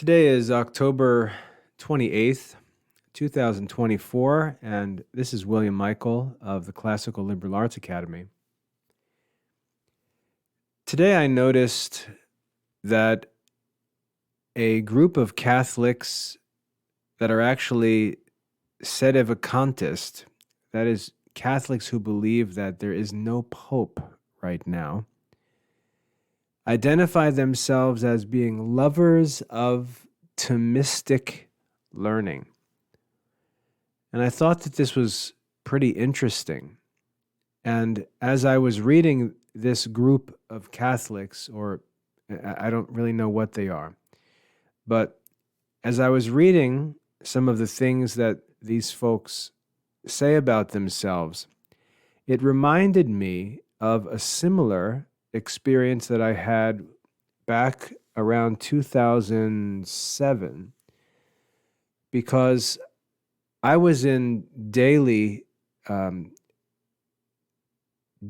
Today is October 28th, 2024, and this is William Michael of the Classical Liberal Arts Academy. Today I noticed that a group of Catholics that are actually Sedevacantist, that is, Catholics who believe that there is no Pope right now, identify themselves as being lovers of Thomistic learning. And I thought that this was pretty interesting. And as I was reading this group of Catholics, or I don't really know what they are, but as I was reading some of the things that these folks say about themselves, it reminded me of a similar experience that I had back around 2007, because I was in daily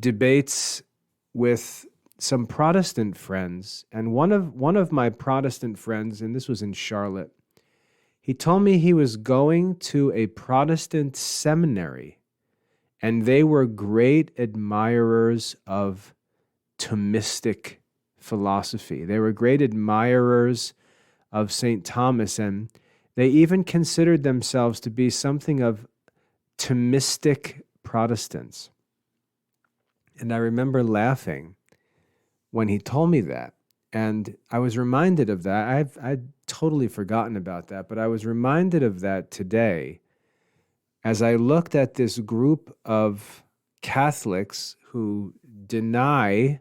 debates with some Protestant friends, and one of my Protestant friends, and this was in Charlotte, he told me he was going to a Protestant seminary, and they were great admirers of Thomistic philosophy. They were great admirers of St. Thomas, and they even considered themselves to be something of Thomistic Protestants. And I remember laughing when he told me that. And I was reminded of that. I'd totally forgotten about that, but I was reminded of that today as I looked at this group of Catholics who deny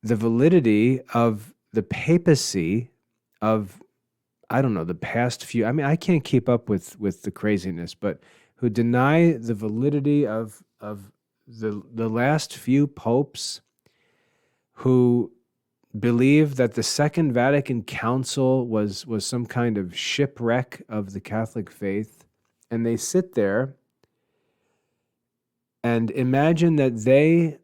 the validity of the papacy of, I don't know, the past few, I can't keep up with the craziness, but who deny the validity of the last few popes, who believe that the Second Vatican Council was some kind of shipwreck of the Catholic faith. And they sit there and imagine that they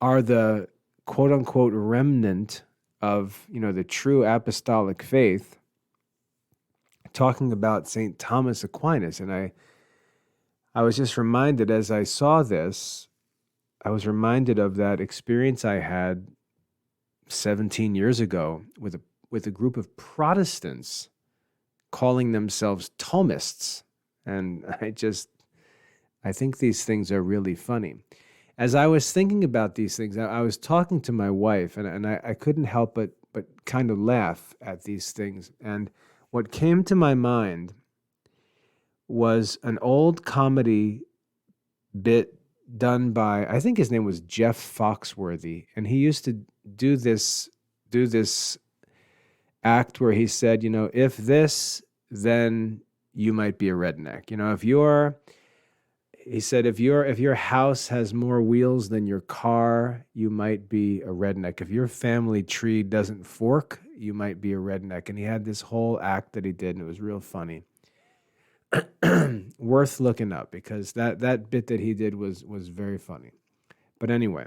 are the quote-unquote remnant of, the true apostolic faith, talking about St. Thomas Aquinas. And I was just reminded, as I saw this, I was reminded of that experience I had 17 years ago with a group of Protestants calling themselves Thomists. And I think these things are really funny. As I was thinking about these things, I was talking to my wife, and I couldn't help but kind of laugh at these things. And what came to my mind was an old comedy bit done by, I think his name was Jeff Foxworthy, and he used to do this act where he said, if this, then you might be a redneck. He said, if your house has more wheels than your car, you might be a redneck. If your family tree doesn't fork, you might be a redneck. And he had this whole act that he did, and it was real funny. Worth looking up, because that bit that he did was very funny. But anyway,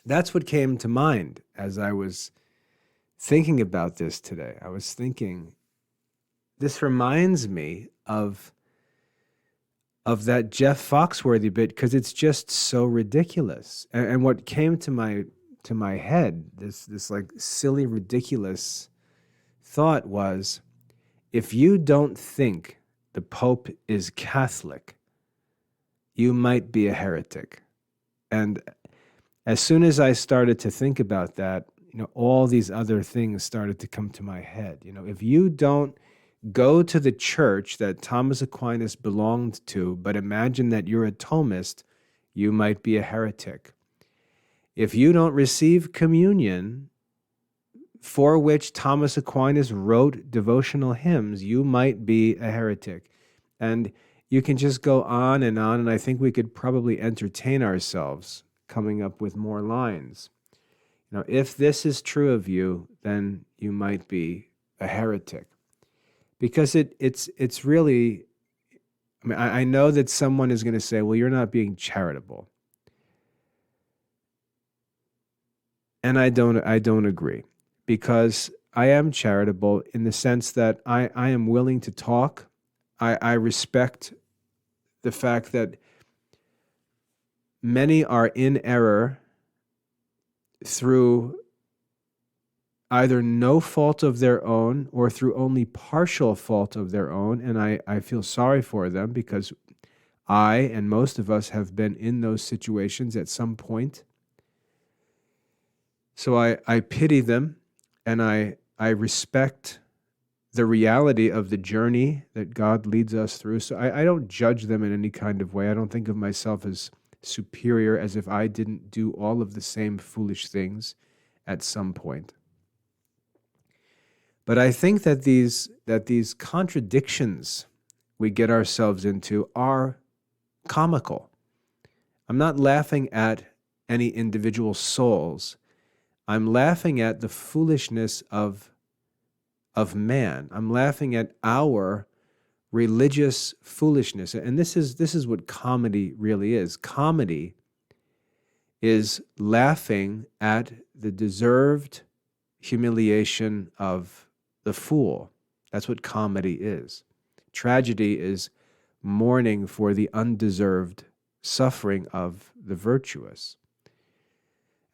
that's what came to mind as I was thinking about this today. I was thinking, this reminds me of that Jeff Foxworthy bit, because it's just so ridiculous. And what came to my head, this like silly, ridiculous thought was, if you don't think the Pope is Catholic, you might be a heretic. And as soon as I started to think about that, all these other things started to come to my head. If you don't go to the church that Thomas Aquinas belonged to, but imagine that you're a Thomist, you might be a heretic. If you don't receive communion, for which Thomas Aquinas wrote devotional hymns, you might be a heretic. And you can just go on, and I think we could probably entertain ourselves coming up with more lines. If this is true of you, then you might be a heretic. Because it's really, I know that someone is going to say, well, you're not being charitable. And I don't agree. because I am charitable in the sense that I am willing to talk. I respect the fact that many are in error through either no fault of their own or through only partial fault of their own. And I feel sorry for them because I and most of us have been in those situations at some point. So I pity them, and I respect the reality of the journey that God leads us through. So I don't judge them in any kind of way. I don't think of myself as superior, as if I didn't do all of the same foolish things at some point. But I think that these contradictions we get ourselves into are comical. I'm not laughing at any individual souls. I'm laughing at the foolishness of man. I'm laughing at our religious foolishness. And this is what comedy really is. Comedy is laughing at the deserved humiliation of the fool. That's what comedy is. Tragedy is mourning for the undeserved suffering of the virtuous.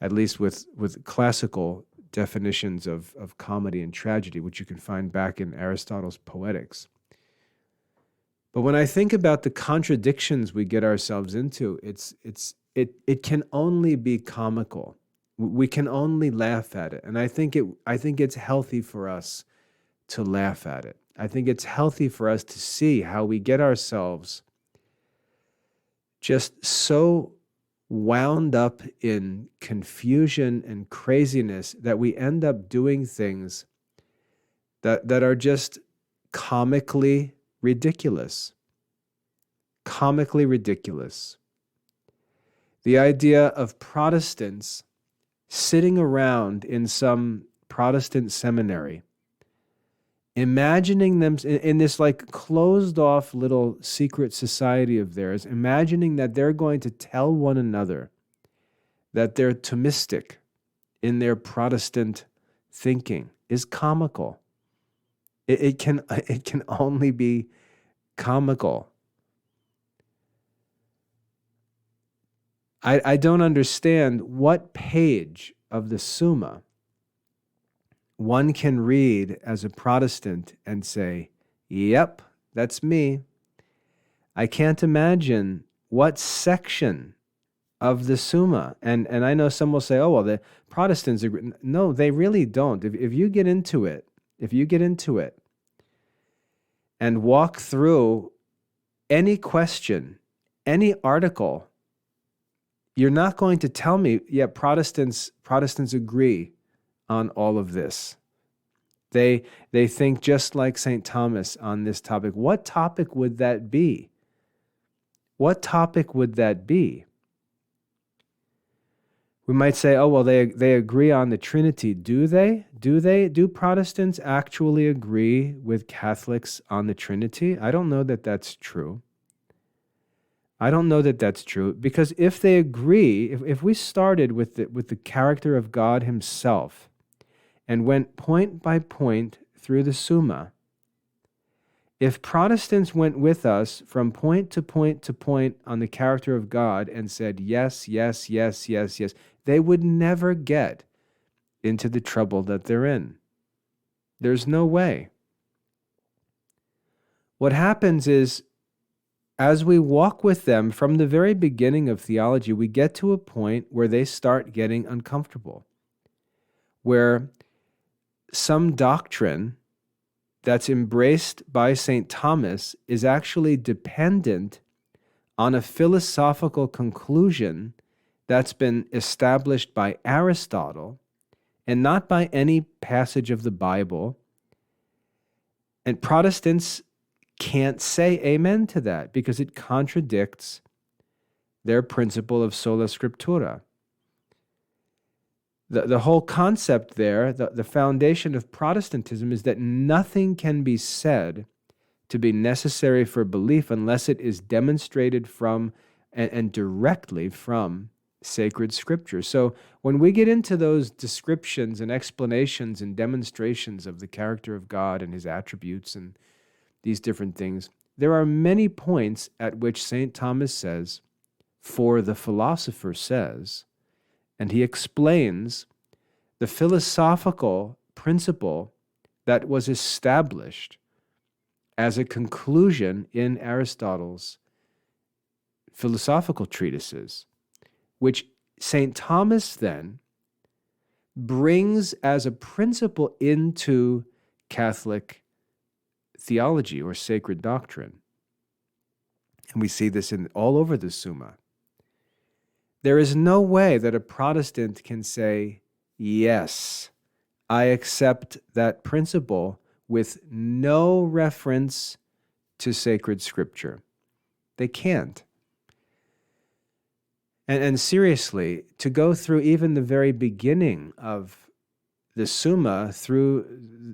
At least with classical definitions of comedy and tragedy, which you can find back in Aristotle's Poetics. But when I think about the contradictions we get ourselves into, it can only be comical. We can only laugh at it. And I think it's healthy for us to laugh at it. I think it's healthy for us to see how we get ourselves just so wound up in confusion and craziness that we end up doing things that are just comically ridiculous. Comically ridiculous. The idea of Protestants sitting around in some Protestant seminary, imagining them in this like closed off little secret society of theirs, imagining that they're going to tell one another that they're Thomistic in their Protestant thinking is comical. It can only be comical. I don't understand what page of the Summa one can read as a Protestant and say, yep, that's me. I can't imagine what section of the Summa. And I know some will say, oh, well, the Protestants agree. No, they really don't. If you get into it, and walk through any question, any article, you're not going to tell me, yeah, Protestants agree on all of this. They think just like St. Thomas on this topic. What topic would that be? What topic would that be? We might say, oh, well, they agree on the Trinity. Do they? Do Protestants actually agree with Catholics on the Trinity? I don't know that that's true. Because if they agree, if we started with the character of God himself and went point by point through the Summa, if Protestants went with us from point to point to point on the character of God and said, yes, yes, yes, yes, yes, they would never get into the trouble that they're in. There's no way. What happens is, as we walk with them from the very beginning of theology, we get to a point where they start getting uncomfortable, where some doctrine that's embraced by St. Thomas is actually dependent on a philosophical conclusion that's been established by Aristotle and not by any passage of the Bible. And Protestants can't say amen to that because it contradicts their principle of sola scriptura. The whole concept there, the foundation of Protestantism is that nothing can be said to be necessary for belief unless it is demonstrated from and directly from sacred scripture. So when we get into those descriptions and explanations and demonstrations of the character of God and his attributes and these different things, there are many points at which St. Thomas says, "For the philosopher says," and he explains the philosophical principle that was established as a conclusion in Aristotle's philosophical treatises, which St. Thomas then brings as a principle into Catholic theology or sacred doctrine. And we see this all over the Summa. There is no way that a Protestant can say, yes, I accept that principle with no reference to sacred scripture. They can't. And seriously, to go through even the very beginning of the Summa through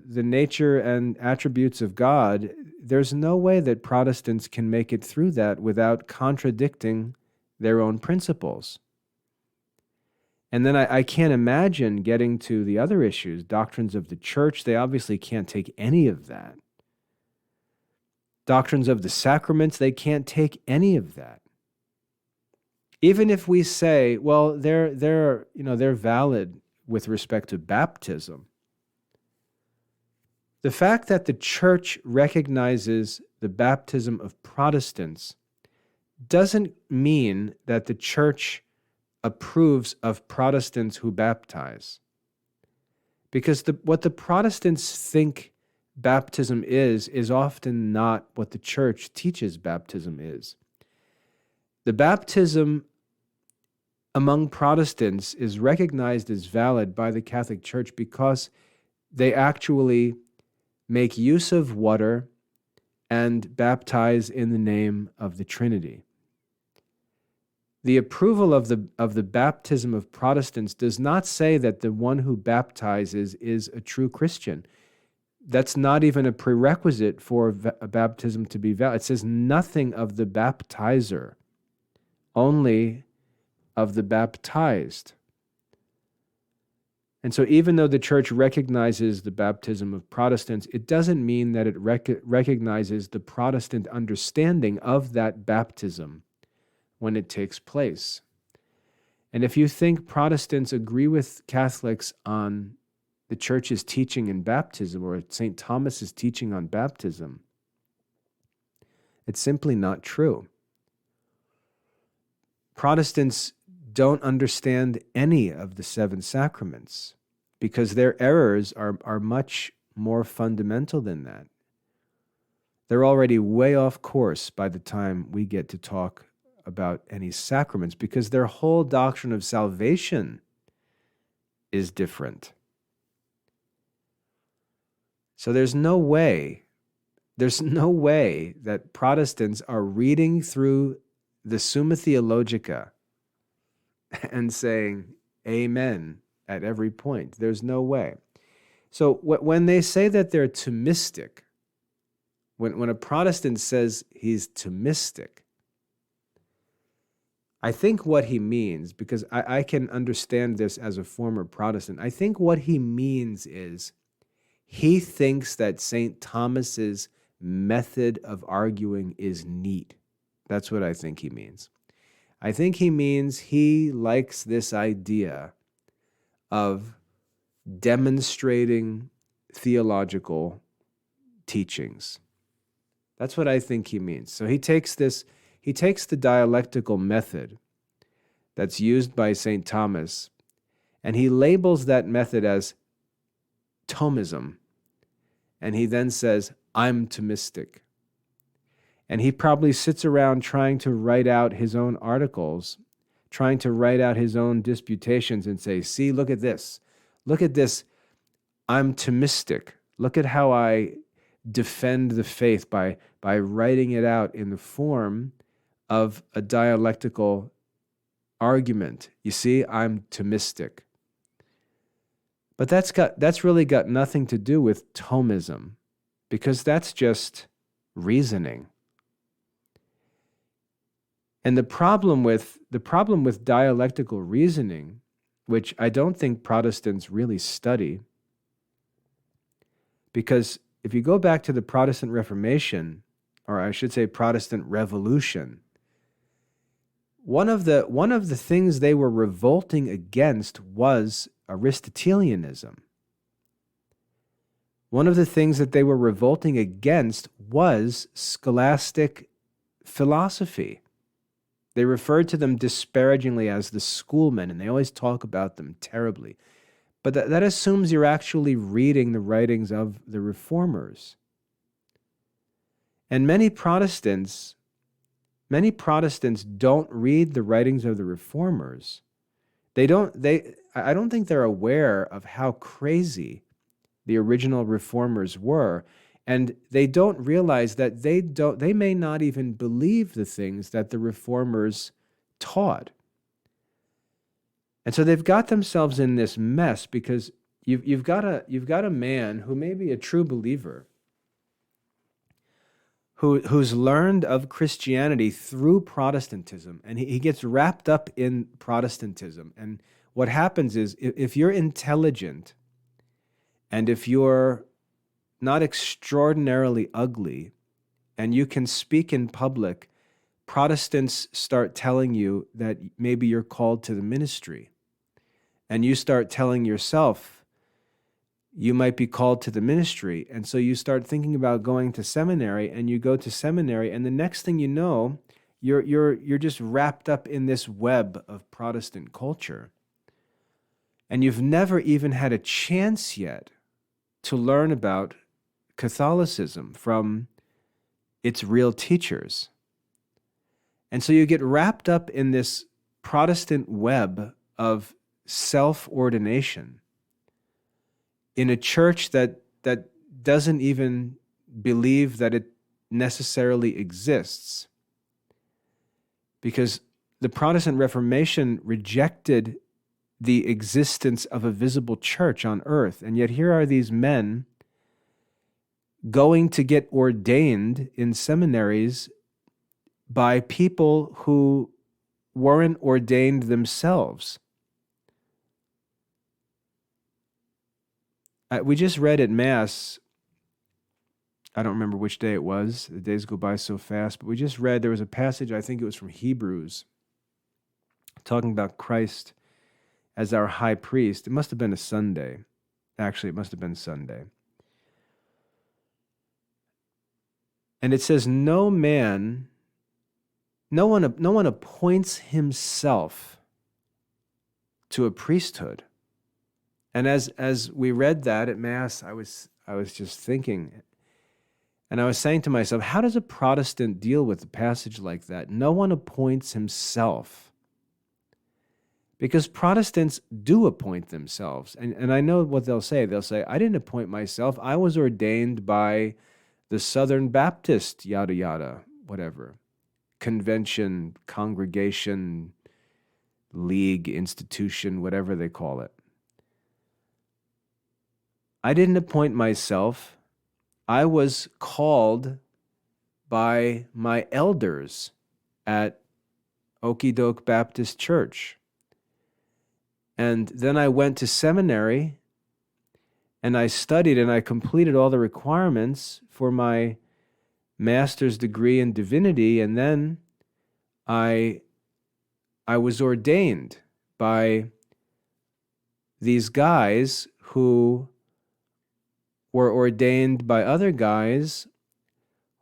the nature and attributes of God, there's no way that Protestants can make it through that without contradicting their own principles. And then I can't imagine getting to the other issues, doctrines of the church. They obviously can't take any of that. Doctrines of the sacraments, they can't take any of that. Even if we say, well, they're valid with respect to baptism, the fact that the church recognizes the baptism of Protestants doesn't mean that the church approves of Protestants who baptize. Because what the Protestants think baptism is often not what the church teaches baptism is. The baptism among Protestants is recognized as valid by the Catholic Church because they actually make use of water and baptize in the name of the Trinity. The approval of the baptism of Protestants does not say that the one who baptizes is a true Christian. That's not even a prerequisite for a baptism to be valid. It says nothing of the baptizer, only of the baptized. And so even though the church recognizes the baptism of Protestants, it doesn't mean that it recognizes the Protestant understanding of that baptism when it takes place. And if you think Protestants agree with Catholics on the church's teaching in baptism or St. Thomas's teaching on baptism, it's simply not true. Protestants don't understand any of the seven sacraments because their errors are much more fundamental than that. They're already way off course by the time we get to talk about any sacraments because their whole doctrine of salvation is different. So there's no way that Protestants are reading through the Summa Theologica and saying amen at every point. There's no way. So when they say that they're Thomistic, when a Protestant says he's Thomistic, I think what he means, because I can understand this as a former Protestant, I think what he means is he thinks that St. Thomas's method of arguing is neat. That's what I think he means. I think he means he likes this idea of demonstrating theological teachings. That's what I think he means. So he takes the dialectical method that's used by St. Thomas, and he labels that method as Thomism. And he then says, I'm Thomistic. And he probably sits around trying to write out his own articles, trying to write out his own disputations and say, see, look at this. Look at this. I'm Thomistic. Look at how I defend the faith by writing it out in the form of a dialectical argument. You see, I'm Thomistic. But that's really got nothing to do with Thomism, because that's just reasoning. And the problem with dialectical reasoning, which I don't think Protestants really study, because if you go back to the Protestant Reformation, or I should say Protestant Revolution, one of the things they were revolting against was Aristotelianism. One of the things that they were revolting against was scholastic philosophy. They referred to them disparagingly as the schoolmen, and they always talk about them terribly. But that assumes you're actually reading the writings of the reformers. And many Protestants don't read the writings of the reformers. I don't think they're aware of how crazy the original reformers were, and they don't realize that they may not even believe the things that the reformers taught. And so they've got themselves in this mess because you've got a man who may be a true believer, who's learned of Christianity through Protestantism, and he gets wrapped up in Protestantism. And what happens is, if you're intelligent, and if you're not extraordinarily ugly, and you can speak in public, Protestants start telling you that maybe you're called to the ministry. And you start telling yourself you might be called to the ministry. And so you start thinking about going to seminary, and you go to seminary, and the next thing you know, you're just wrapped up in this web of Protestant culture. And you've never even had a chance yet to learn about Catholicism from its real teachers. And so you get wrapped up in this Protestant web of self-ordination in a church that doesn't even believe that it necessarily exists. Because the Protestant Reformation rejected the existence of a visible church on earth. And yet here are these men going to get ordained in seminaries by people who weren't ordained themselves. We just read at Mass, I don't remember which day it was, the days go by so fast, but we just read, there was a passage, I think it was from Hebrews, talking about Christ as our high priest. It must have been a Sunday. Actually, it must have been Sunday. And it says, no one appoints himself to a priesthood. And as we read that at Mass, I was just thinking, and I was saying to myself, how does a Protestant deal with a passage like that? No one appoints himself. Because Protestants do appoint themselves. And I know what they'll say. They'll say, I didn't appoint myself. I was ordained by the Southern Baptist, yada, yada, whatever. Convention, congregation, league, institution, whatever they call it. I didn't appoint myself. I was called by my elders at Okie Doke Baptist Church. And then I went to seminary, and I studied, and I completed all the requirements for my master's degree in divinity, and then I was ordained by these guys who were ordained by other guys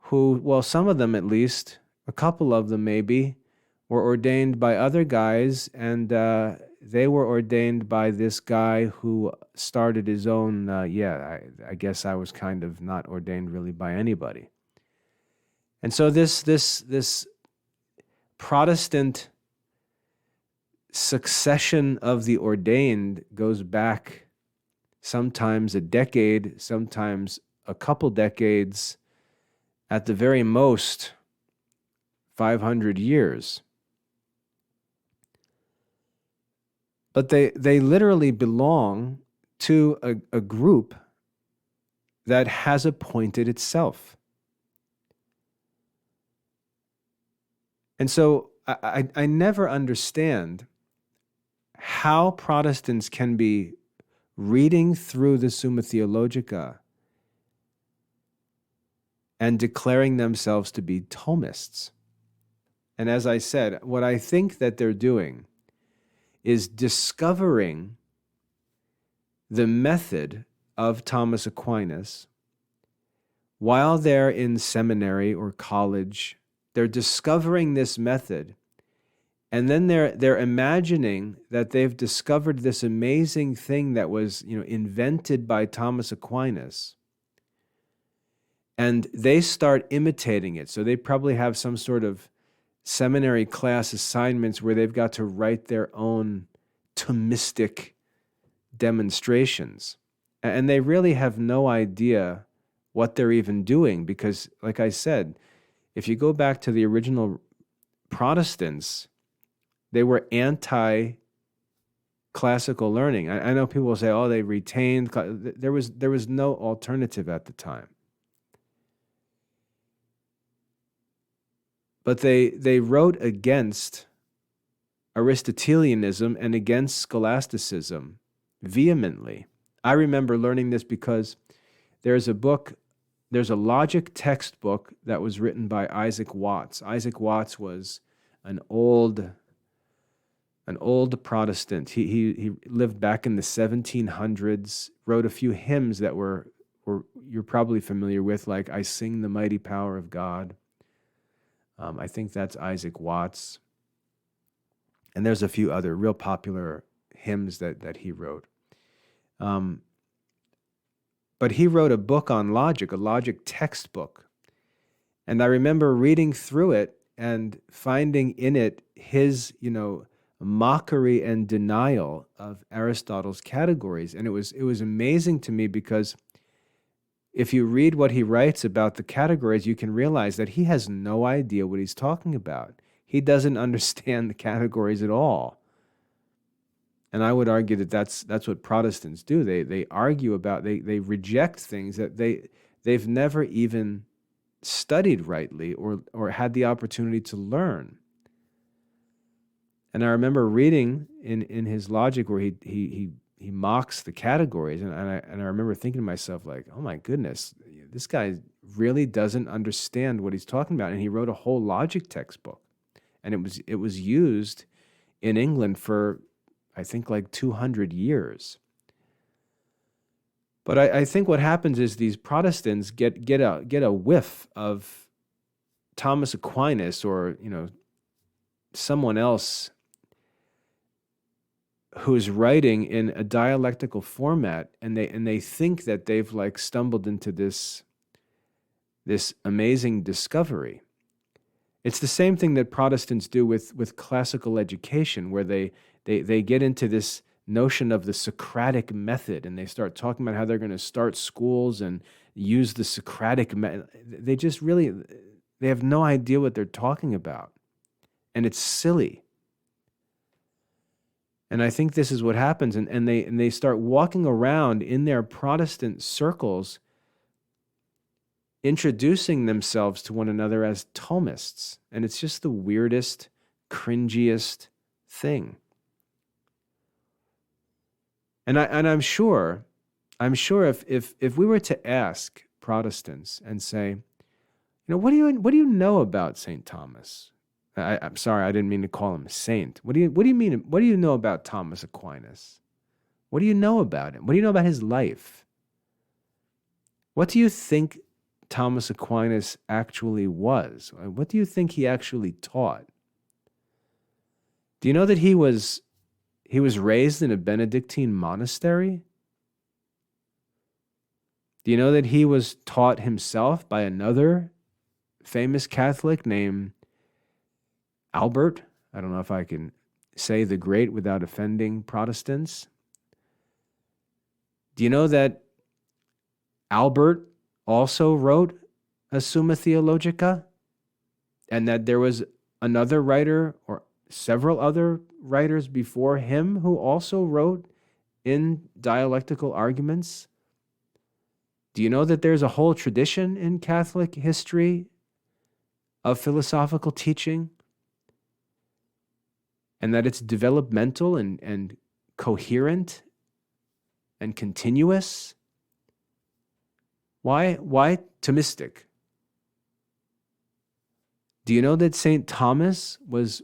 who, well, some of them at least, a couple of them maybe, were ordained by other guys, and they were ordained by this guy who started his own, I guess I was kind of not ordained really by anybody. And so this Protestant succession of the ordained goes back sometimes a decade, sometimes a couple decades, at the very most 500 years. But they literally belong to a group that has appointed itself. And so I never understand how Protestants can be reading through the Summa Theologica and declaring themselves to be Thomists. And as I said, what I think that they're doing is discovering the method of Thomas Aquinas while they're in seminary or college. They're discovering this method, and then they're imagining that they've discovered this amazing thing that was, invented by Thomas Aquinas, and they start imitating it. So they probably have some sort of seminary class assignments where they've got to write their own Thomistic demonstrations. And they really have no idea what they're even doing because, like I said, if you go back to the original Protestants, they were anti-classical learning. I know people say, oh, they retained. There was no alternative at the time. But they wrote against Aristotelianism and against scholasticism vehemently. I remember learning this because there's a logic textbook that was written by Isaac Watts. Isaac Watts was an old Protestant. He lived back in the 1700s, wrote a few hymns that were you're probably familiar with, like I Sing the Mighty Power of God. I think that's Isaac Watts. And there's a few other real popular hymns that he wrote. But he wrote a book on logic, a logic textbook. And I remember reading through it and finding in it his, mockery and denial of Aristotle's categories. And it was amazing to me because if you read what he writes about the categories, you can realize that he has no idea what he's talking about. He doesn't understand the categories at all. And I would argue that that's what Protestants do. They argue about, they reject things that they've never even studied rightly or had the opportunity to learn. And I remember reading in his logic where he mocks the categories, and I remember thinking to myself, like, oh my goodness, this guy really doesn't understand what he's talking about. And he wrote a whole logic textbook, and it was used in England for, I think, like 200 years. But I think what happens is these Protestants get a whiff of Thomas Aquinas or someone else who's writing in a dialectical format, and they think that they've like stumbled into this amazing discovery. It's the same thing that Protestants do with classical education, where they get into this notion of the Socratic method, and they start talking about how they're going to start schools and use the Socratic method. They have no idea what they're talking about, and it's silly. And I think this is what happens, and they start walking around in their Protestant circles, introducing themselves to one another as Thomists, and it's just the weirdest, cringiest thing. And I'm sure if we were to ask Protestants and say, what do you know about St. Thomas? I'm sorry, I didn't mean to call him a saint. What do you mean? What do you know about Thomas Aquinas? What do you know about him? What do you know about his life? What do you think Thomas Aquinas actually was? What do you think he actually taught? Do you know that he was raised in a Benedictine monastery? Do you know that he was taught himself by another famous Catholic named Albert? I don't know if I can say the Great without offending Protestants. Do you know that Albert also wrote a Summa Theologica, and that there was another writer or several other writers before him who also wrote in dialectical arguments? Do you know that there's a whole tradition in Catholic history of philosophical teaching and that it's developmental and coherent and continuous. Why Thomistic? Do you know that St. Thomas was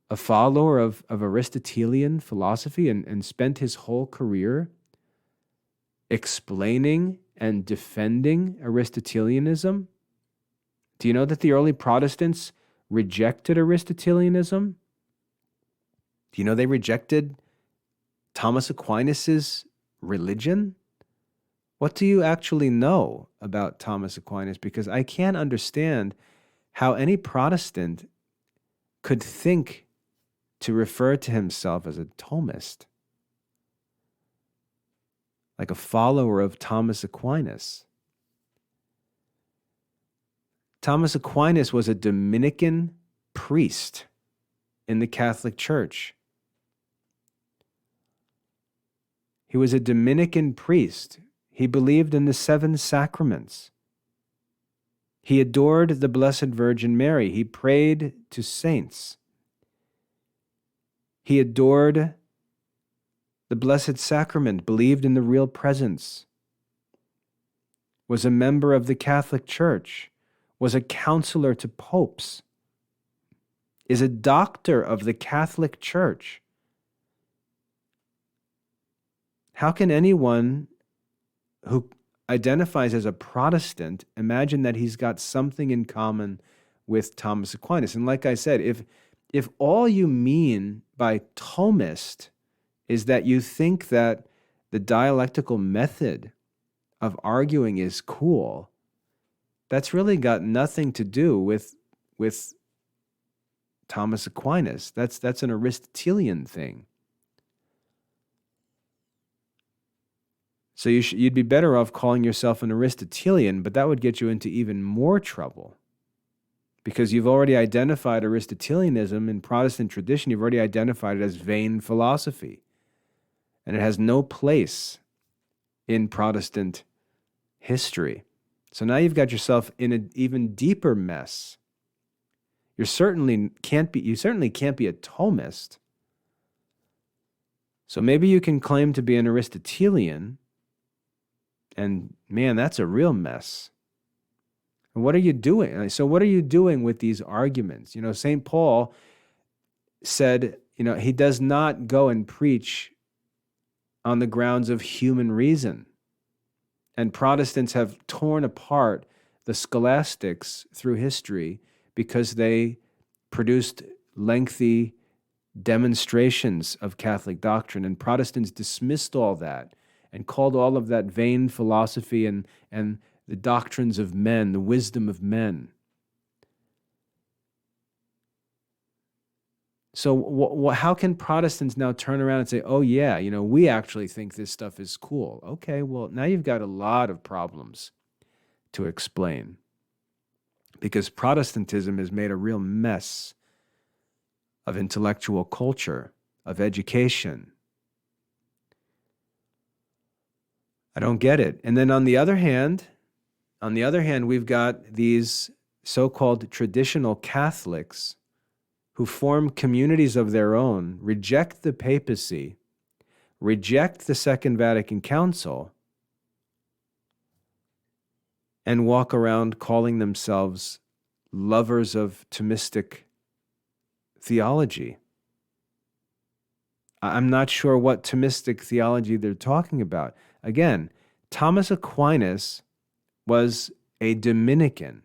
a follower of Aristotelian philosophy and spent his whole career explaining and defending Aristotelianism? Do you know that the early Protestants rejected Aristotelianism? Do you know they rejected Thomas Aquinas's religion? What do you actually know about Thomas Aquinas? Because I can't understand how any Protestant could think to refer to himself as a Thomist, like a follower of Thomas Aquinas. Thomas Aquinas was a Dominican priest in the Catholic Church. He was a Dominican priest. He believed in the 7 sacraments. He adored the Blessed Virgin Mary. He prayed to saints. He adored the Blessed Sacrament, believed in the real presence, was a member of the Catholic Church, was a counselor to popes, is a doctor of the Catholic Church. How can anyone who identifies as a Protestant imagine that he's got something in common with Thomas Aquinas? And like I said, if all you mean by Thomist is that you think that the dialectical method of arguing is cool, that's really got nothing to do with Thomas Aquinas. That's an Aristotelian thing. So you'd be better off calling yourself an Aristotelian, but that would get you into even more trouble, because you've already identified Aristotelianism in Protestant tradition. You've already identified it as vain philosophy, and it has no place in Protestant history. So now you've got yourself in an even deeper mess. You certainly can't be a Thomist. So maybe you can claim to be an Aristotelian, and man, that's a real mess. And what are you doing? So what are you doing with these arguments? St. Paul said, he does not go and preach on the grounds of human reason. And Protestants have torn apart the scholastics through history because they produced lengthy demonstrations of Catholic doctrine, and Protestants dismissed all that and called all of that vain philosophy and the doctrines of men, the wisdom of men. So how can Protestants now turn around and say, oh yeah, we actually think this stuff is cool? Okay, well, now you've got a lot of problems to explain, because Protestantism has made a real mess of intellectual culture, of education. I don't get it. And then on the other hand, we've got these so-called traditional Catholics who form communities of their own, reject the papacy, reject the Second Vatican Council, and walk around calling themselves lovers of Thomistic theology. I'm not sure what Thomistic theology they're talking about. Again, Thomas Aquinas was a Dominican.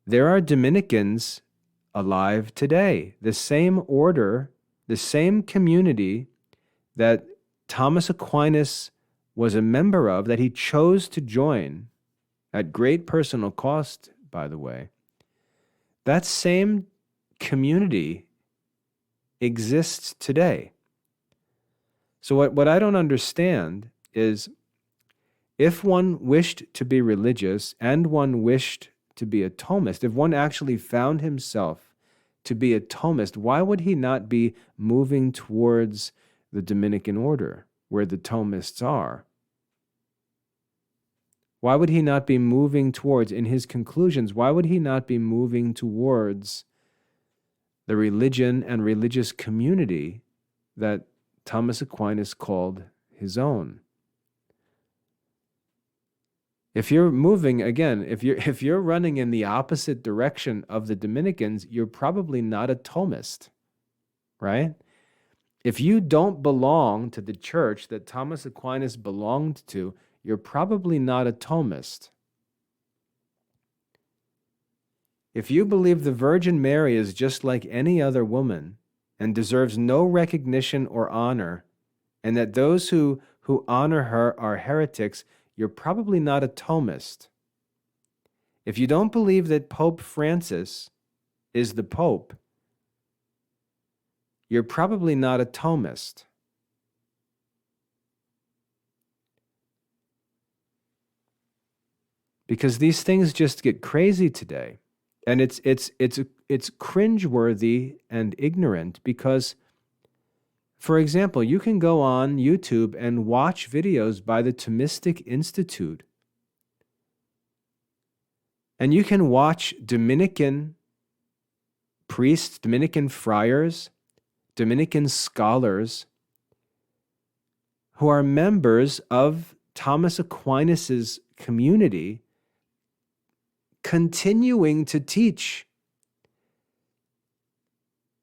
There are Dominicans alive today. The same order, the same community that Thomas Aquinas was a member of, that he chose to join at great personal cost, by the way, that same community exists today. So what I don't understand is, if one wished to be religious and one wished to be a Thomist, if one actually found himself to be a Thomist, why would he not be moving towards the Dominican order where the Thomists are? Why would he not be moving towards, in his conclusions, why would he not be moving towards the religion and religious community that Thomas Aquinas called his own. If you're moving, again, if you're running in the opposite direction of the Dominicans, you're probably not a Thomist, right? If you don't belong to the church that Thomas Aquinas belonged to, you're probably not a Thomist. If you believe the Virgin Mary is just like any other woman and deserves no recognition or honor, and that those who honor her are heretics, you're probably not a Thomist. If you don't believe that Pope Francis is the Pope, you're probably not a Thomist. Because these things just get crazy today. And it's cringeworthy and ignorant because, for example, you can go on YouTube and watch videos by the Thomistic Institute. And you can watch Dominican priests, Dominican friars, Dominican scholars who are members of Thomas Aquinas' community continuing to teach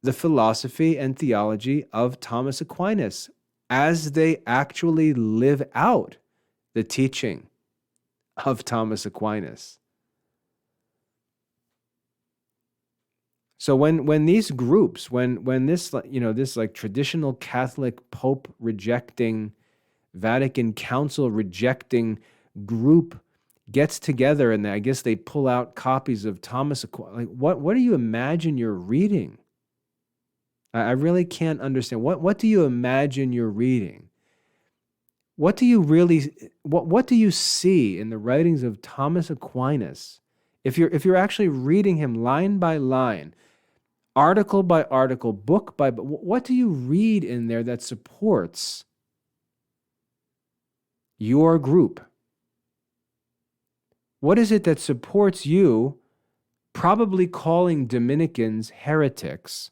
the philosophy and theology of Thomas Aquinas as they actually live out the teaching of Thomas Aquinas. So when these groups, when this, this like traditional Catholic Pope rejecting, Vatican Council rejecting group gets together and I guess they pull out copies of Thomas Aquinas, like what do you imagine you're reading? I really can't understand. What do you imagine you're reading? What do you see in the writings of Thomas Aquinas? If you're actually reading him line by line, article by article, book by book, what do you read in there that supports your group? What is it that supports you probably calling Dominicans heretics,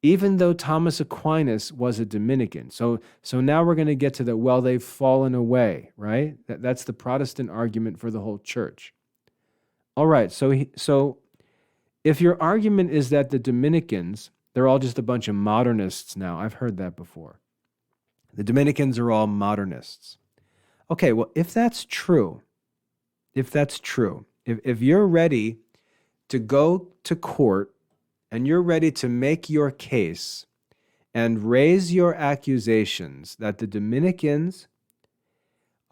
even though Thomas Aquinas was a Dominican? So now we're going to get to they've fallen away, right? That's the Protestant argument for the whole church. All right, so if your argument is that the Dominicans, they're all just a bunch of modernists now, I've heard that before. The Dominicans are all modernists. Okay, well, if that's true, if you're ready to go to court and you're ready to make your case and raise your accusations that the Dominicans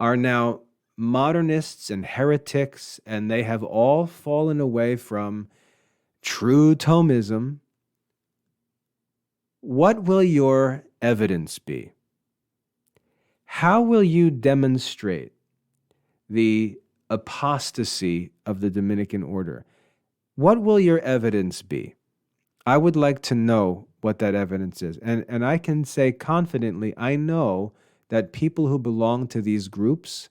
are now modernists and heretics and they have all fallen away from true Thomism, what will your evidence be? How will you demonstrate the apostasy of the Dominican order? What will your evidence be? I would like to know what that evidence is. And I can say confidently, I know that people who belong to these groups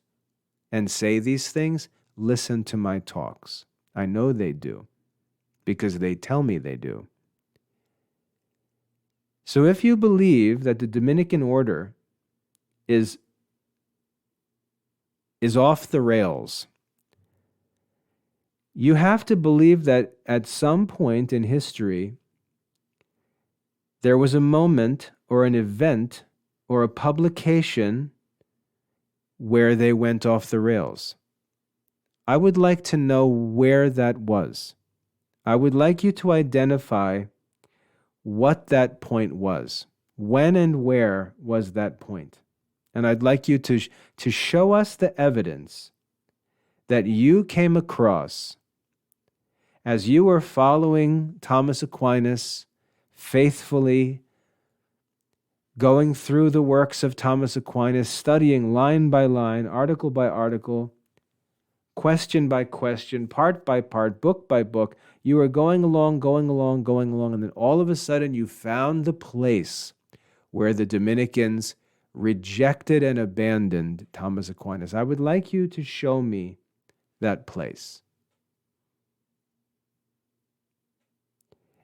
and say these things listen to my talks. I know they do because they tell me they do. So if you believe that the Dominican order is off the rails, you have to believe that at some point in history, there was a moment or an event or a publication where they went off the rails. I would like to know where that was. I would like you to identify what that point was. When and where was that point? And I'd like you to show us the evidence that you came across as you were following Thomas Aquinas faithfully, going through the works of Thomas Aquinas, studying line by line, article by article, question by question, part by part, book by book. You were going along, and then all of a sudden you found the place where the Dominicans rejected and abandoned Thomas Aquinas. I would like you to show me that place.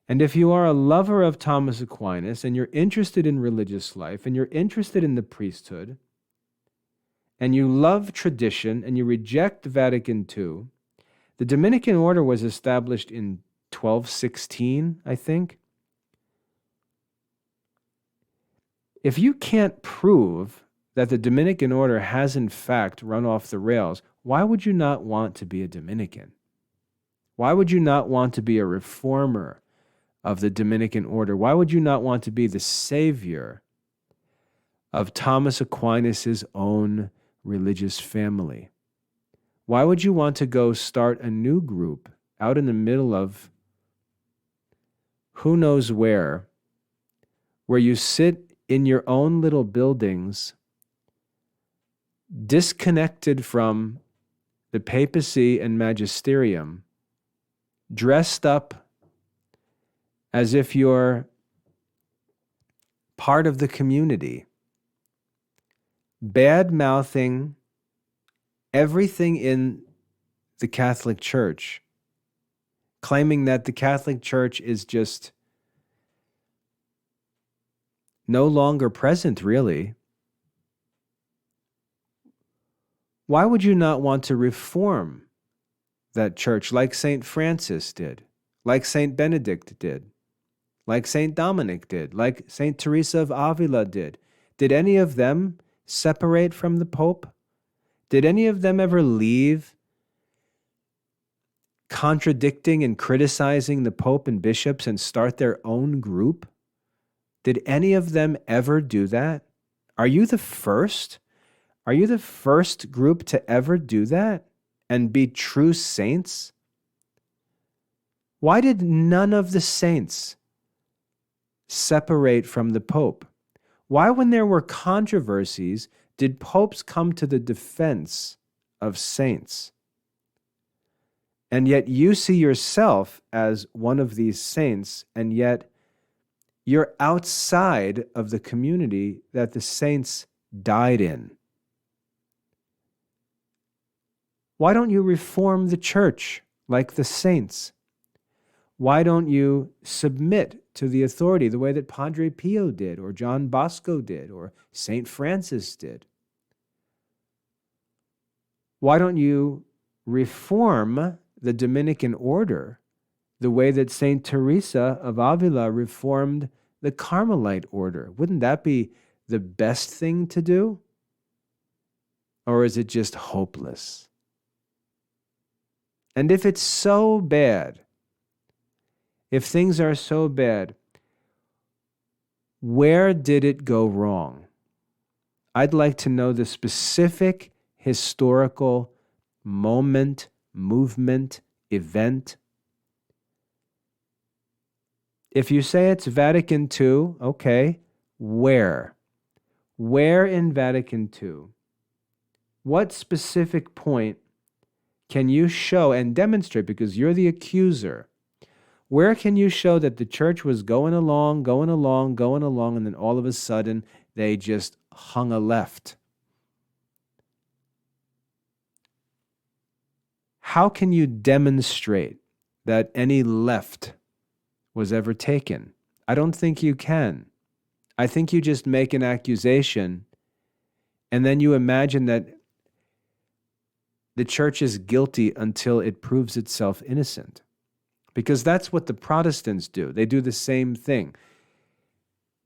And if you are a lover of Thomas Aquinas and you're interested in religious life and you're interested in the priesthood and you love tradition and you reject Vatican II, the Dominican order was established in 1216, I think. If you can't prove that the Dominican order has in fact run off the rails, why would you not want to be a Dominican? Why would you not want to be a reformer of the Dominican order? Why would you not want to be the savior of Thomas Aquinas' own religious family? Why would you want to go start a new group out in the middle of who knows where you sit in your own little buildings, disconnected from the papacy and magisterium, dressed up as if you're part of the community, bad-mouthing everything in the Catholic Church, claiming that the Catholic Church is just no longer present, really. Why would you not want to reform that church like St. Francis did, like St. Benedict did, like St. Dominic did, like St. Teresa of Avila did? Did any of them separate from the Pope? Did any of them ever leave contradicting and criticizing the Pope and bishops and start their own group? Did any of them ever do that? Are you the first? Are you the first group to ever do that and be true saints? Why did none of the saints separate from the Pope? Why, when there were controversies, did popes come to the defense of saints? And yet you see yourself as one of these saints, and yet you're outside of the community that the saints died in. Why don't you reform the church like the saints? Why don't you submit to the authority the way that Padre Pio did, or John Bosco did, or St. Francis did? Why don't you reform the Dominican order the way that St. Teresa of Avila reformed the Carmelite order? Wouldn't that be the best thing to do? Or is it just hopeless? And if it's so bad, if things are so bad, where did it go wrong? I'd like to know the specific historical moment, movement, event. If you say it's Vatican II, okay, where? Where in Vatican II? What specific point can you show and demonstrate, because you're the accuser? Where can you show that the church was going along, and then all of a sudden they just hung a left? How can you demonstrate that any left was ever taken? I don't think you can. I think you just make an accusation and then you imagine that the church is guilty until it proves itself innocent. Because that's what the Protestants do. They do the same thing.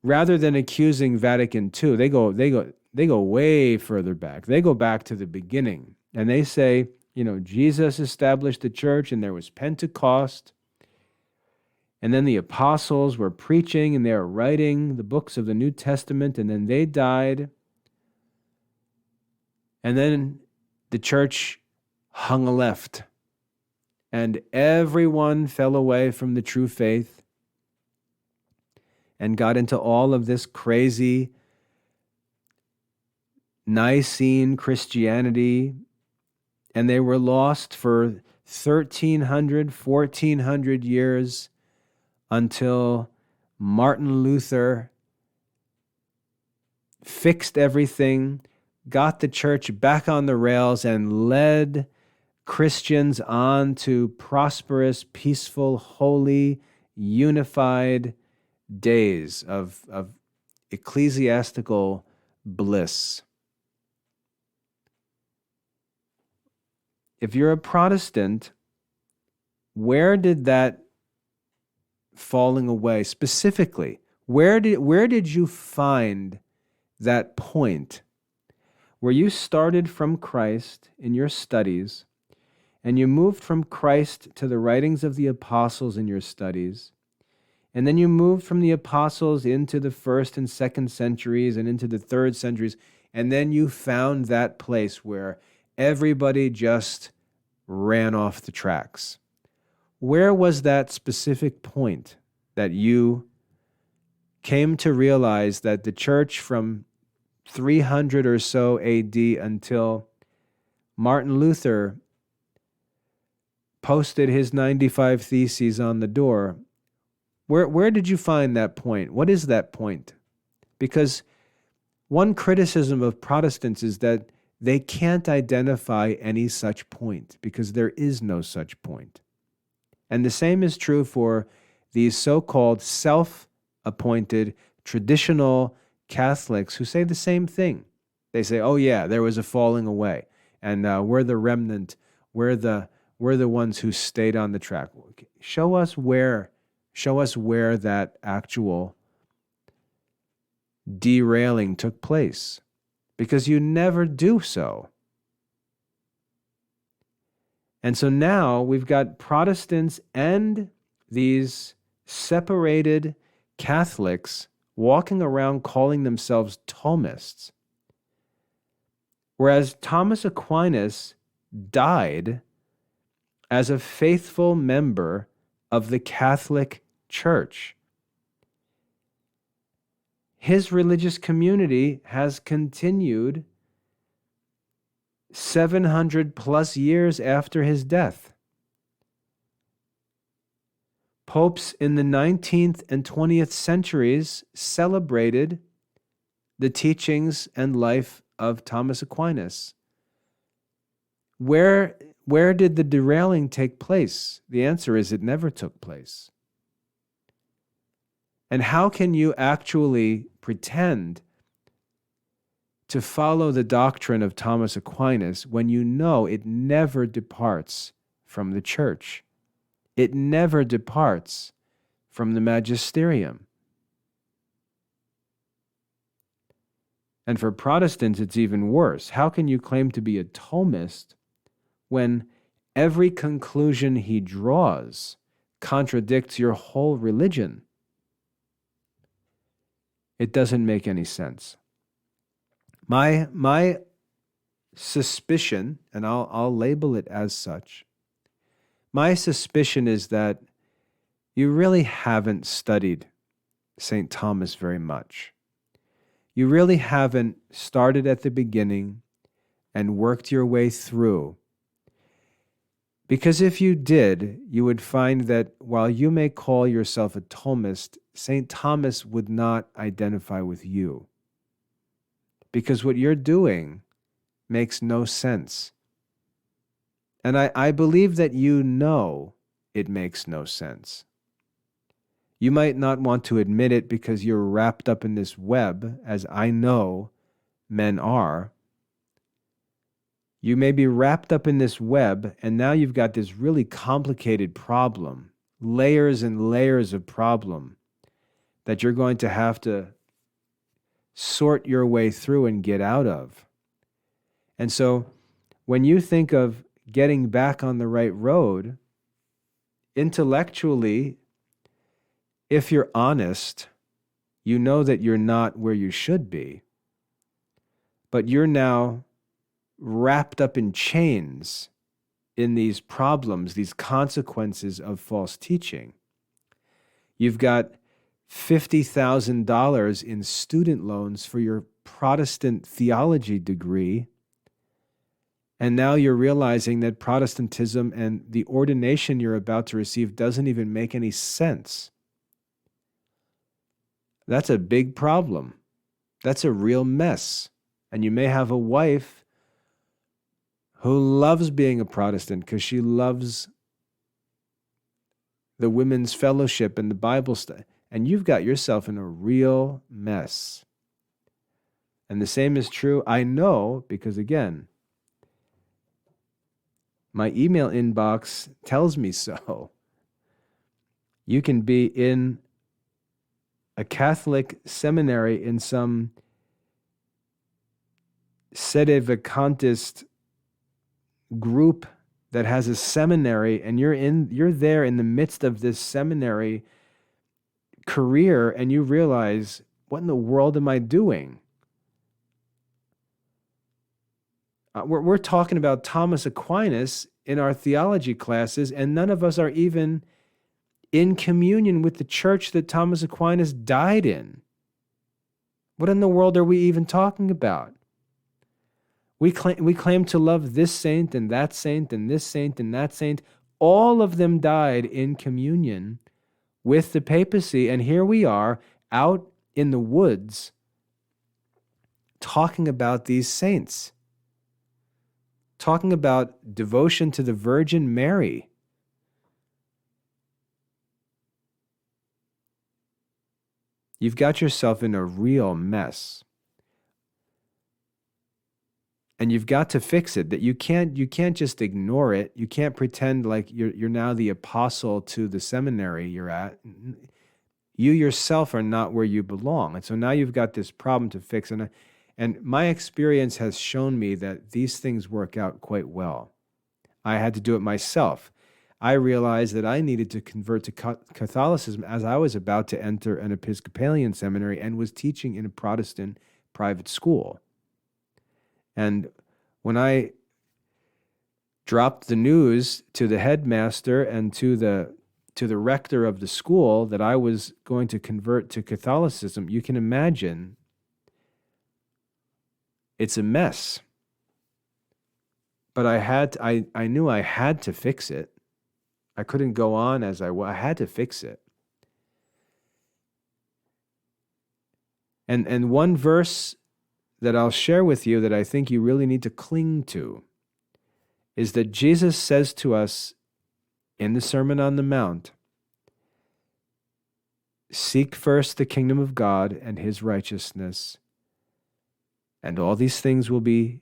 Rather than accusing Vatican II, they go way further back. They go back to the beginning. And they say, Jesus established the church and there was Pentecost. And then the apostles were preaching and they were writing the books of the New Testament, and then they died. And then the church hung a left. And everyone fell away from the true faith and got into all of this crazy Nicene Christianity. And they were lost for 1,300, 1,400 years until Martin Luther fixed everything, got the church back on the rails, and led Christians on to prosperous, peaceful, holy, unified days of ecclesiastical bliss. If you're a Protestant, where did that falling away specifically, where did you find that point where you started from Christ in your studies and you moved from Christ to the writings of the apostles in your studies, and then you moved from the apostles into the 1st and 2nd centuries and into the 3rd centuries, and then you found that place where everybody just ran off the tracks? Where was that specific point that you came to realize that the church from 300 or so AD until Martin Luther posted his 95 Theses on the door, where did you find that point? What is that point? Because one criticism of Protestants is that they can't identify any such point because there is no such point. And the same is true for these so-called self-appointed traditional Catholics who say the same thing. They say, oh yeah, there was a falling away, and we're the remnant, we're the ones who stayed on the track. Show us where that actual derailing took place, because you never do so. And so now we've got Protestants and these separated Catholics walking around calling themselves Thomists. Whereas Thomas Aquinas died as a faithful member of the Catholic Church. His religious community has continued 700 plus years after his death. Popes in the 19th and 20th centuries celebrated the teachings and life of Thomas Aquinas. Where did the derailing take place? The answer is it never took place. And how can you actually pretend to follow the doctrine of Thomas Aquinas when you know it never departs from the church? It never departs from the magisterium. And for Protestants, it's even worse. How can you claim to be a Thomist when every conclusion he draws contradicts your whole religion? It doesn't make any sense. My suspicion, and I'll label it as such, my suspicion is that you really haven't studied St. Thomas very much. You really haven't started at the beginning and worked your way through. Because if you did, you would find that while you may call yourself a Thomist, St. Thomas would not identify with you. Because what you're doing makes no sense. And I believe that you know it makes no sense. You might not want to admit it because you're wrapped up in this web, as I know men are. You may be wrapped up in this web, and now you've got this really complicated problem, layers and layers of problem that you're going to have to sort your way through and get out of. And so when you think of getting back on the right road, intellectually, if you're honest, you know that you're not where you should be, but you're now wrapped up in chains in these problems, these consequences of false teaching. You've got $50,000 in student loans for your Protestant theology degree, and now you're realizing that Protestantism and the ordination you're about to receive doesn't even make any sense. That's a big problem. That's a real mess. And you may have a wife who loves being a Protestant because she loves the women's fellowship and the Bible study, and you've got yourself in a real mess. And the same is true, I know, because again, my email inbox tells me so. You can be in a Catholic seminary in some Sedevacantist group that has a seminary, and you're there in the midst of this seminary career, and you realize, what in the world am I doing? We're talking about Thomas Aquinas in our theology classes, and none of us are even in communion with the church that Thomas Aquinas died in. What in the world are we even talking about? We claim to love this saint and that saint and this saint and that saint. All of them died in communion with the papacy, and here we are out in the woods talking about these saints, talking about devotion to the Virgin Mary. You've got yourself in a real mess. And you've got to fix it. That you can't just ignore it. You can't pretend like you're now the apostle to the seminary you're at. You yourself are not where you belong. And so now you've got this problem to fix. And my experience has shown me that these things work out quite well. I had to do it myself. I realized that I needed to convert to Catholicism as I was about to enter an Episcopalian seminary and was teaching in a Protestant private school. And when I dropped the news to the headmaster and to the rector of the school that I was going to convert to Catholicism, you can imagine it's a mess. But I knew I had to fix it. I couldn't go on as I was. I had to fix it. And one verse that I'll share with you that I think you really need to cling to is that Jesus says to us in the Sermon on the Mount, "Seek first the kingdom of God and his righteousness, and all these things will be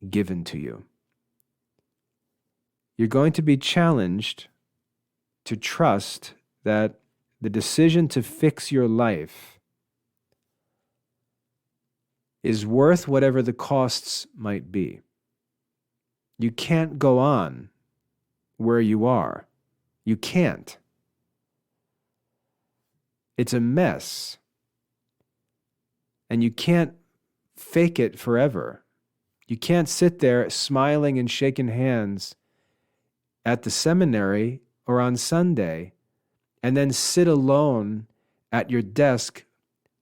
given to you." You're going to be challenged to trust that the decision to fix your life is worth whatever the costs might be. You can't go on where you are. You can't. It's a mess. And you can't fake it forever. You can't sit there smiling and shaking hands at the seminary or on Sunday and then sit alone at your desk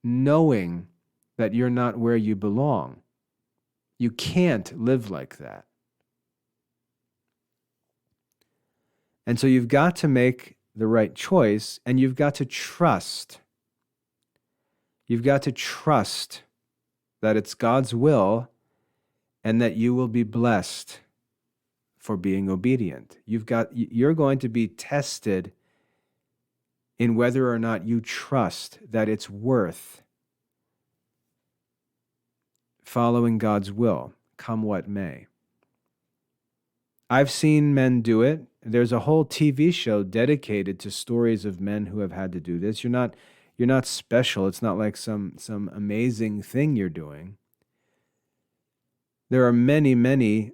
knowing that you're not where you belong. You can't live like that. And so you've got to make the right choice, and you've got to trust. You've got to trust that it's God's will and that you will be blessed for being obedient. You're going to be tested in whether or not you trust that it's worth following God's will, come what may. I've seen men do it. There's a whole TV show dedicated to stories of men who have had to do this. You're not special. It's not like some amazing thing you're doing. There are many, many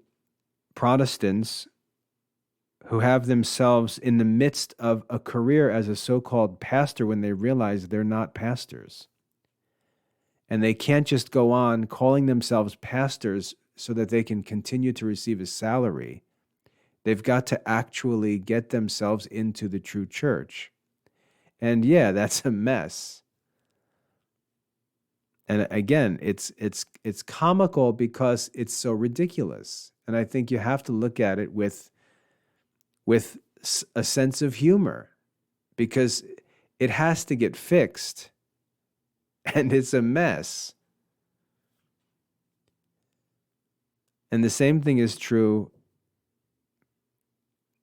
Protestants who have themselves in the midst of a career as a so-called pastor when they realize they're not pastors. And they can't just go on calling themselves pastors so that they can continue to receive a salary. They've got to actually get themselves into the true church. And yeah, that's a mess. And again, it's comical because it's so ridiculous. And I think you have to look at it with a sense of humor, because it has to get fixed. And it's a mess. And the same thing is true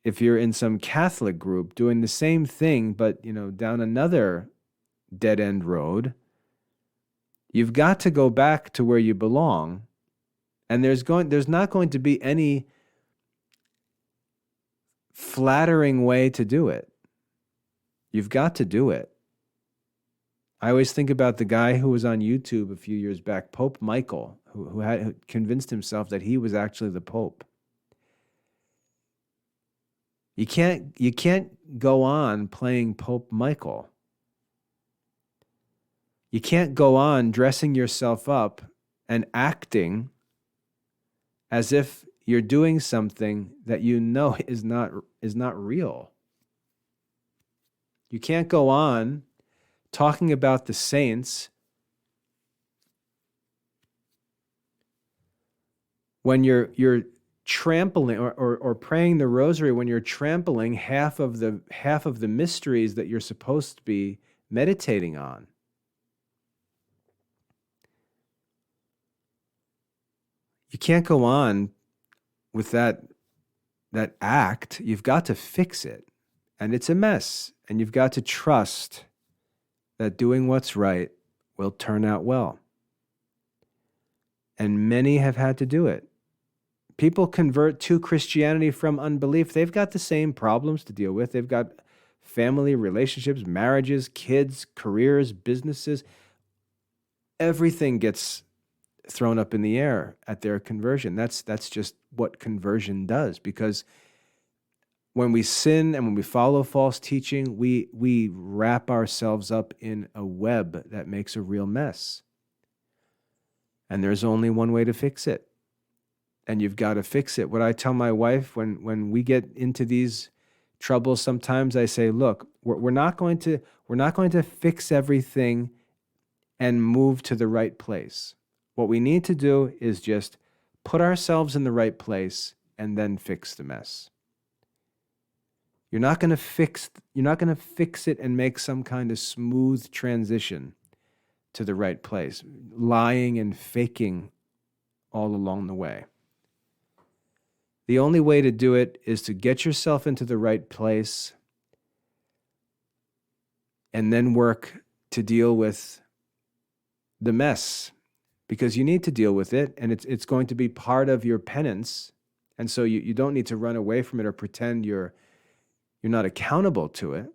if you're in some Catholic group doing the same thing, but, down another dead-end road, you've got to go back to where you belong. And there's not going to be any flattering way to do it. You've got to do it. I always think about the guy who was on YouTube a few years back, Pope Michael, who convinced himself that he was actually the Pope. You can't go on playing Pope Michael. You can't go on dressing yourself up and acting as if you're doing something that you know is not real. You can't go on talking about the saints when you're trampling or praying the rosary, when you're trampling half of the mysteries that you're supposed to be meditating on. You can't go on with that act. You've got to fix it. And it's a mess. And you've got to trust that doing what's right will turn out well. And many have had to do it. People convert to Christianity from unbelief. They've got the same problems to deal with. They've got family, relationships, marriages, kids, careers, businesses. Everything gets thrown up in the air at their conversion. That's just what conversion does, because when we sin and when we follow false teaching, we wrap ourselves up in a web that makes a real mess. And there's only one way to fix it. And you've got to fix it. What I tell my wife when we get into these troubles, sometimes I say, look, we're not going to fix everything and move to the right place. What we need to do is just put ourselves in the right place and then fix the mess. You're not going to fix it and make some kind of smooth transition to the right place, lying and faking all along the way. The only way to do it is to get yourself into the right place and then work to deal with the mess, because you need to deal with it, and it's going to be part of your penance. And so you don't need to run away from it or pretend you're not accountable to it.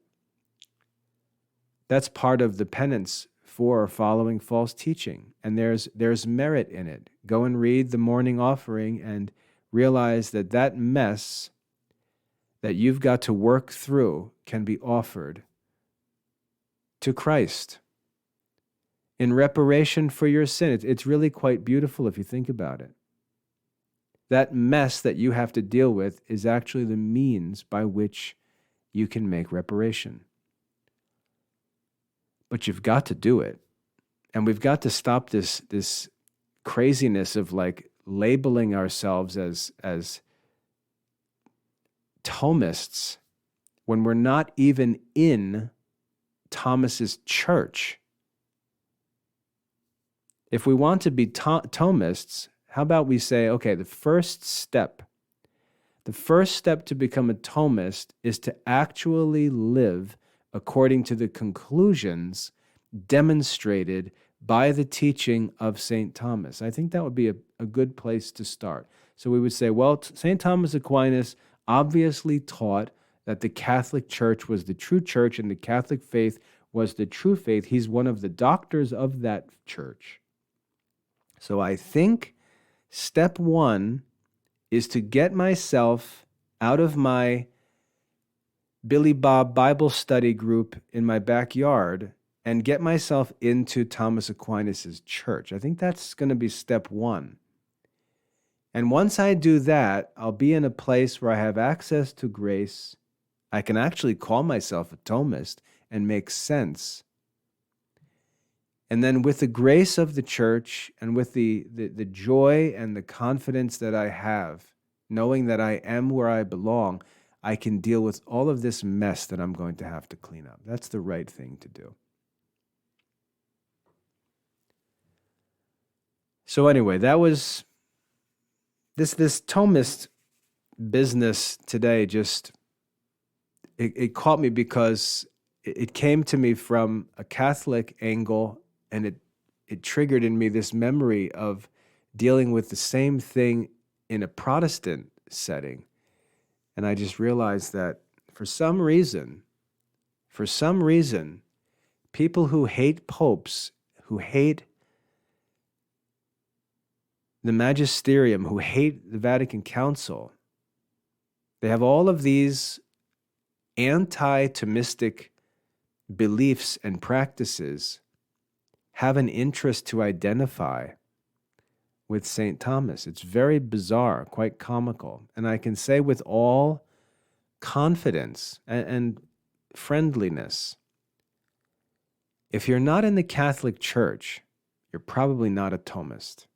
That's part of the penance for following false teaching, and there's merit in it. Go and read the morning offering and realize that mess that you've got to work through can be offered to Christ in reparation for your sin. It's really quite beautiful if you think about it. That mess that you have to deal with is actually the means by which you can make reparation. But you've got to do it. And we've got to stop this craziness of labeling ourselves as Thomists when we're not even in Thomas's church. If we want to be Thomists, how about we say, okay, the first step to become a Thomist is to actually live according to the conclusions demonstrated by the teaching of St. Thomas. I think that would be a good place to start. So we would say, well, St. Thomas Aquinas obviously taught that the Catholic Church was the true church and the Catholic faith was the true faith. He's one of the doctors of that church. So I think step one is to get myself out of my Billy Bob Bible study group in my backyard and get myself into Thomas Aquinas' church. I think that's going to be step one. And once I do that, I'll be in a place where I have access to grace. I can actually call myself a Thomist and make sense. And then with the grace of the church and with the joy and the confidence that I have, knowing that I am where I belong, I can deal with all of this mess that I'm going to have to clean up. That's the right thing to do. So anyway, that was this Thomist business today. Just it caught me because it came to me from a Catholic angle, and it triggered in me this memory of dealing with the same thing in a Protestant setting. And I just realized that for some reason, people who hate popes, who hate the magisterium, who hate the Vatican Council, they have all of these anti-Thomistic beliefs and practices, have an interest to identify with St. Thomas. It's very bizarre, quite comical. And I can say with all confidence and friendliness, if you're not in the Catholic Church, you're probably not a Thomist.